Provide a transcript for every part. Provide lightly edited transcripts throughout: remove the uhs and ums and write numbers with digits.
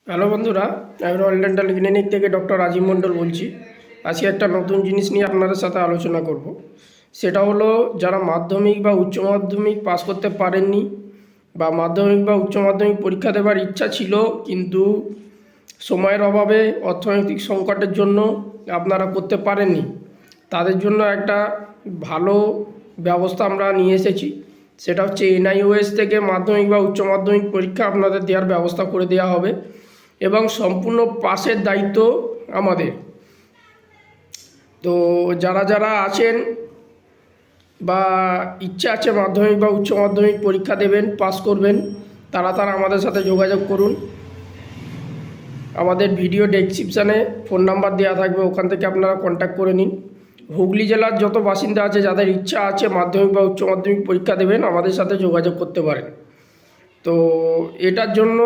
Hello বন্ধুরা, আমি royal dental clinic থেকে ডক্টর রাজীব মণ্ডল বলছি। আজকে একটা নতুন জিনিস নিয়ে আপনাদের সাথে আলোচনা করব। সেটা হলো, যারা মাধ্যমিক বা উচ্চ মাধ্যমিক পাস করতে পারেননি বা মাধ্যমিক বা উচ্চ মাধ্যমিক পরীক্ষা দেওয়ার ইচ্ছা ছিল কিন্তু সময়ের অভাবে অর্থনৈতিক সংকটের জন্য আপনারা করতে পারেননি, তাদের জন্য একটা ভালো ব্যবস্থা আমরা নিয়ে এসেছি। সেটা হচ্ছে এনআইওএস থেকে মাধ্যমিক বা উচ্চ মাধ্যমিক পরীক্ষা আপনাদের দেওয়ার ব্যবস্থা করে দেওয়া হবে এবং সম্পূর্ণ পাসের দায়িত্ব আমাদের। তো যারা যারা আছেন বা ইচ্ছা আছে মাধ্যমিক বা উচ্চ মাধ্যমিক পরীক্ষা দেবেন, পাস করবেন, তারা আমাদের সাথে যোগাযোগ করুন। আমাদের ভিডিও ডেসক্রিপশানে ফোন নাম্বার দেওয়া থাকবে, ওখান থেকে আপনারা কন্ট্যাক্ট করে নিন। হুগলি জেলার যত বাসিন্দা আছে, যাদের ইচ্ছা আছে মাধ্যমিক বা উচ্চ মাধ্যমিক পরীক্ষা দেবেন, আমাদের সাথে যোগাযোগ করতে পারেন। তো এটার জন্য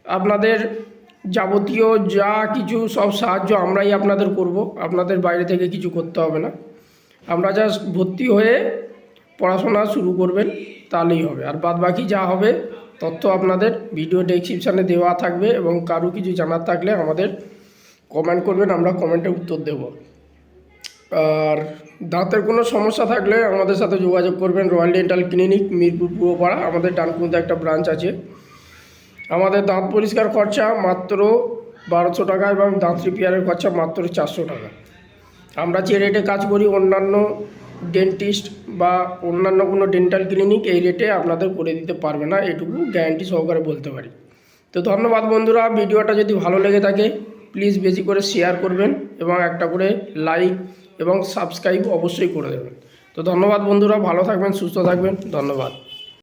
আপনাদের যাবতীয় যা কিছু সব সাহায্য আমরাই আপনাদের করব, আপনাদের বাইরে থেকে কিছু করতে হবে না। আমরা জাস্ট ভর্তি হয়ে পড়াশোনা শুরু করবেন, তাহলেই হবে। আর বাদবাকি যা হবে তথ্য আপনাদের ভিডিও ডেসক্রিপশানে দেওয়া থাকবে, এবং কারো কিছু জানার থাকলে আমাদের কমেন্ট করবেন, আমরা কমেন্টে উত্তর দেব। আর দাঁতের কোনো সমস্যা থাকলে আমাদের সাথে যোগাযোগ করবেন। Royal dental clinic, Mirpur Purbapara, আমাদের ডানকুনিতে একটা ব্রাঞ্চ আছে। আমাদের দাঁত পরিষ্কার খরচা মাত্র 1200 টাকা এবং দাঁত রিপেয়ারের খরচা মাত্র 400 টাকা। আমরা যে রেটে কাজ করি, অন্যান্য ডেন্টিস্ট বা অন্যান্য কোনো ডেন্টাল ক্লিনিক এই রেটে আপনাদের করে দিতে পারবে না, এটুকু গ্যারান্টি সহকারে বলতে পারি। তো ধন্যবাদ বন্ধুরা। ভিডিওটা যদি ভালো লেগে থাকে প্লিজ বেশি করে শেয়ার করবেন এবং একটা করে লাইক এবং সাবস্ক্রাইব অবশ্যই করে দেবেন। তো ধন্যবাদ বন্ধুরা, ভালো থাকবেন, সুস্থ থাকবেন, ধন্যবাদ।